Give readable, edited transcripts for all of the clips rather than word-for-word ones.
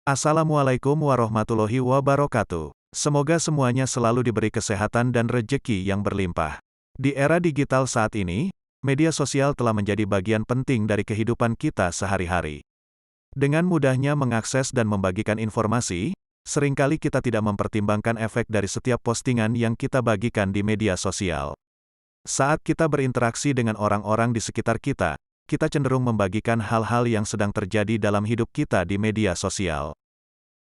Assalamualaikum warahmatullahi wabarakatuh. Semoga semuanya selalu diberi kesehatan dan rejeki yang berlimpah. Di era digital saat ini, media sosial telah menjadi bagian penting dari kehidupan kita sehari-hari. Dengan mudahnya mengakses dan membagikan informasi, seringkali kita tidak mempertimbangkan efek dari setiap postingan yang kita bagikan di media sosial. Saat kita berinteraksi dengan orang-orang di sekitar kita, kita cenderung membagikan hal-hal yang sedang terjadi dalam hidup kita di media sosial.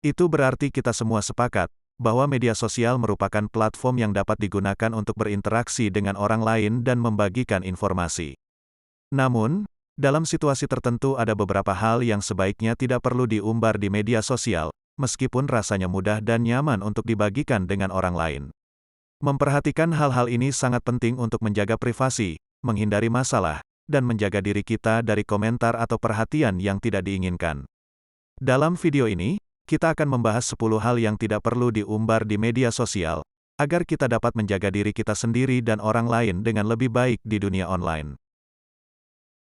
Itu berarti kita semua sepakat bahwa media sosial merupakan platform yang dapat digunakan untuk berinteraksi dengan orang lain dan membagikan informasi. Namun, dalam situasi tertentu ada beberapa hal yang sebaiknya tidak perlu diumbar di media sosial, meskipun rasanya mudah dan nyaman untuk dibagikan dengan orang lain. Memperhatikan hal-hal ini sangat penting untuk menjaga privasi, menghindari masalah, dan menjaga diri kita dari komentar atau perhatian yang tidak diinginkan. Dalam video ini, kita akan membahas 10 hal yang tidak perlu diumbar di media sosial, agar kita dapat menjaga diri kita sendiri dan orang lain dengan lebih baik di dunia online.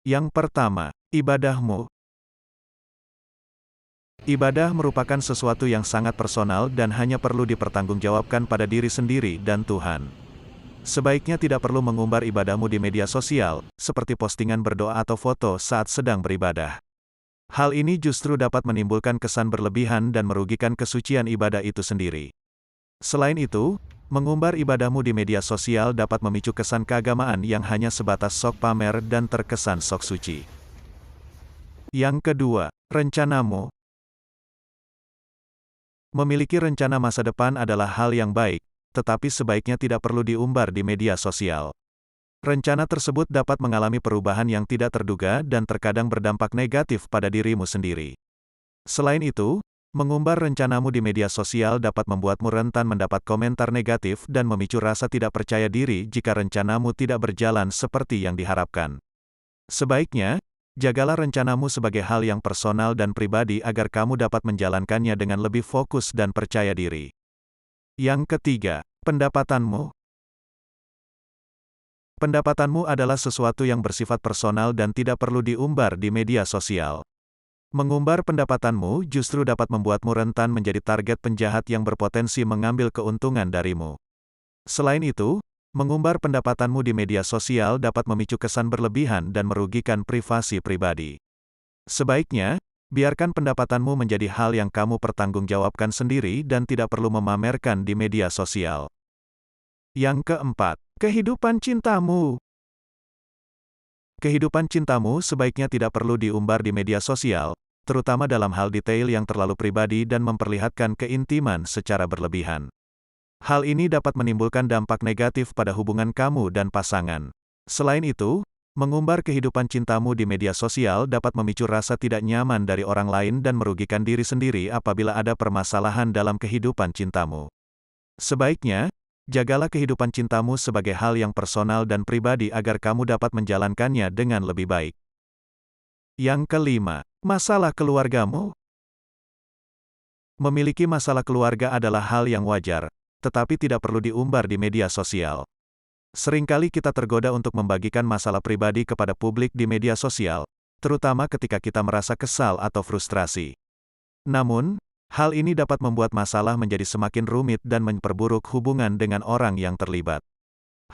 Yang pertama, ibadahmu. Ibadah merupakan sesuatu yang sangat personal dan hanya perlu dipertanggungjawabkan pada diri sendiri dan Tuhan. Sebaiknya tidak perlu mengumbar ibadahmu di media sosial, seperti postingan berdoa atau foto saat sedang beribadah. Hal ini justru dapat menimbulkan kesan berlebihan dan merugikan kesucian ibadah itu sendiri. Selain itu, mengumbar ibadahmu di media sosial dapat memicu kesan keagamaan yang hanya sebatas sok pamer dan terkesan sok suci. Yang kedua, rencanamu. Memiliki rencana masa depan adalah hal yang baik, tetapi sebaiknya tidak perlu diumbar di media sosial. Rencana tersebut dapat mengalami perubahan yang tidak terduga dan terkadang berdampak negatif pada dirimu sendiri. Selain itu, mengumbar rencanamu di media sosial dapat membuatmu rentan mendapat komentar negatif dan memicu rasa tidak percaya diri jika rencanamu tidak berjalan seperti yang diharapkan. Sebaiknya, jagalah rencanamu sebagai hal yang personal dan pribadi agar kamu dapat menjalankannya dengan lebih fokus dan percaya diri. Yang ketiga, pendapatanmu. Pendapatanmu adalah sesuatu yang bersifat personal dan tidak perlu diumbar di media sosial. Mengumbar pendapatanmu justru dapat membuatmu rentan menjadi target penjahat yang berpotensi mengambil keuntungan darimu. Selain itu, mengumbar pendapatanmu di media sosial dapat memicu kesan berlebihan dan merugikan privasi pribadi. Sebaiknya, biarkan pendapatanmu menjadi hal yang kamu pertanggungjawabkan sendiri dan tidak perlu memamerkan di media sosial. Yang keempat, kehidupan cintamu. Kehidupan cintamu sebaiknya tidak perlu diumbar di media sosial, terutama dalam hal detail yang terlalu pribadi dan memperlihatkan keintiman secara berlebihan. Hal ini dapat menimbulkan dampak negatif pada hubungan kamu dan pasangan. Selain itu, mengumbar kehidupan cintamu di media sosial dapat memicu rasa tidak nyaman dari orang lain dan merugikan diri sendiri apabila ada permasalahan dalam kehidupan cintamu. Sebaiknya, jagalah kehidupan cintamu sebagai hal yang personal dan pribadi agar kamu dapat menjalankannya dengan lebih baik. Yang kelima, masalah keluargamu. Memiliki masalah keluarga adalah hal yang wajar, tetapi tidak perlu diumbar di media sosial. Seringkali kita tergoda untuk membagikan masalah pribadi kepada publik di media sosial, terutama ketika kita merasa kesal atau frustrasi. Namun, hal ini dapat membuat masalah menjadi semakin rumit dan memperburuk hubungan dengan orang yang terlibat.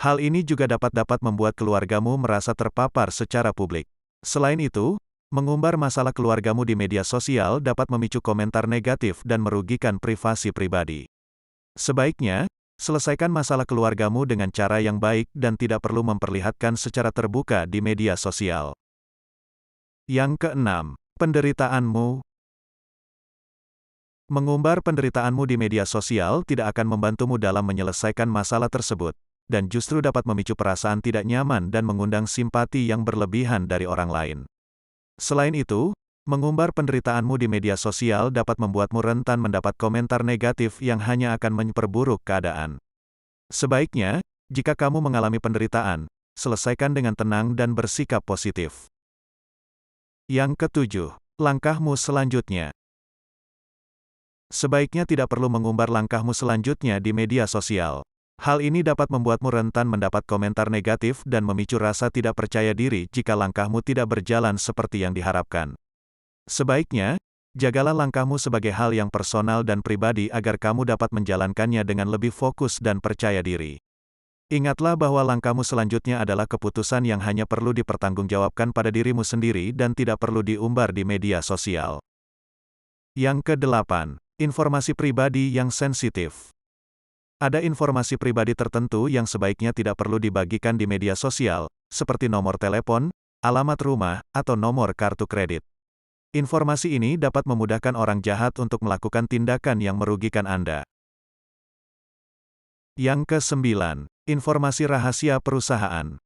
Hal ini juga dapat membuat keluargamu merasa terpapar secara publik. Selain itu, mengumbar masalah keluargamu di media sosial dapat memicu komentar negatif dan merugikan privasi pribadi. Sebaiknya, selesaikan masalah keluargamu dengan cara yang baik dan tidak perlu memperlihatkan secara terbuka di media sosial. Yang keenam, penderitaanmu. Mengumbar penderitaanmu di media sosial tidak akan membantumu dalam menyelesaikan masalah tersebut, dan justru dapat memicu perasaan tidak nyaman dan mengundang simpati yang berlebihan dari orang lain. Selain itu, mengumbar penderitaanmu di media sosial dapat membuatmu rentan mendapat komentar negatif yang hanya akan memperburuk keadaan. Sebaiknya, jika kamu mengalami penderitaan, selesaikan dengan tenang dan bersikap positif. Yang ketujuh, langkahmu selanjutnya. Sebaiknya tidak perlu mengumbar langkahmu selanjutnya di media sosial. Hal ini dapat membuatmu rentan mendapat komentar negatif dan memicu rasa tidak percaya diri jika langkahmu tidak berjalan seperti yang diharapkan. Sebaiknya, Jagalah langkahmu sebagai hal yang personal dan pribadi agar kamu dapat menjalankannya dengan lebih fokus dan percaya diri. Ingatlah bahwa langkahmu selanjutnya adalah keputusan yang hanya perlu dipertanggungjawabkan pada dirimu sendiri dan tidak perlu diumbar di media sosial. Yang kedelapan, informasi pribadi yang sensitif. Ada informasi pribadi tertentu yang sebaiknya tidak perlu dibagikan di media sosial, seperti nomor telepon, alamat rumah, atau nomor kartu kredit. Informasi ini dapat memudahkan orang jahat untuk melakukan tindakan yang merugikan Anda. Yang kesembilan, informasi rahasia perusahaan.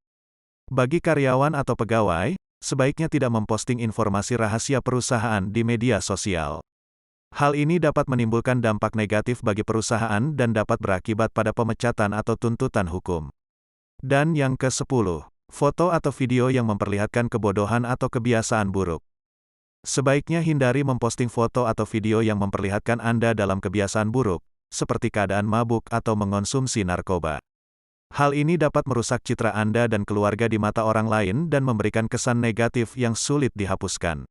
Bagi karyawan atau pegawai, sebaiknya tidak memposting informasi rahasia perusahaan di media sosial. Hal ini dapat menimbulkan dampak negatif bagi perusahaan dan dapat berakibat pada pemecatan atau tuntutan hukum. Dan yang ke-10, foto atau video yang memperlihatkan kebodohan atau kebiasaan buruk. Sebaiknya hindari memposting foto atau video yang memperlihatkan Anda dalam kebiasaan buruk, seperti keadaan mabuk atau mengonsumsi narkoba. Hal ini dapat merusak citra Anda dan keluarga di mata orang lain dan memberikan kesan negatif yang sulit dihapuskan.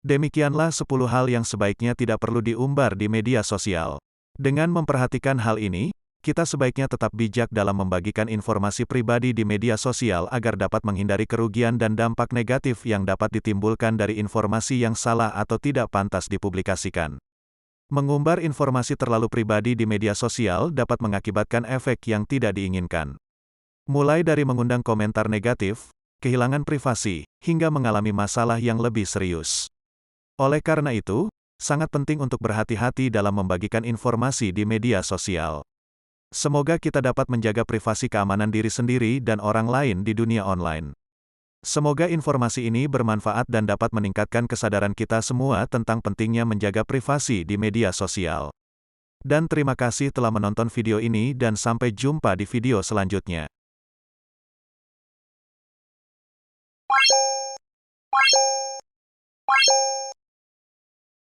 Demikianlah 10 hal yang sebaiknya tidak perlu diumbar di media sosial. Dengan memperhatikan hal ini, kita sebaiknya tetap bijak dalam membagikan informasi pribadi di media sosial agar dapat menghindari kerugian dan dampak negatif yang dapat ditimbulkan dari informasi yang salah atau tidak pantas dipublikasikan. Mengumbar informasi terlalu pribadi di media sosial dapat mengakibatkan efek yang tidak diinginkan. Mulai dari mengundang komentar negatif, kehilangan privasi, hingga mengalami masalah yang lebih serius. Oleh karena itu, sangat penting untuk berhati-hati dalam membagikan informasi di media sosial. Semoga kita dapat menjaga privasi keamanan diri sendiri dan orang lain di dunia online. Semoga informasi ini bermanfaat dan dapat meningkatkan kesadaran kita semua tentang pentingnya menjaga privasi di media sosial. Dan terima kasih telah menonton video ini dan sampai jumpa di video selanjutnya.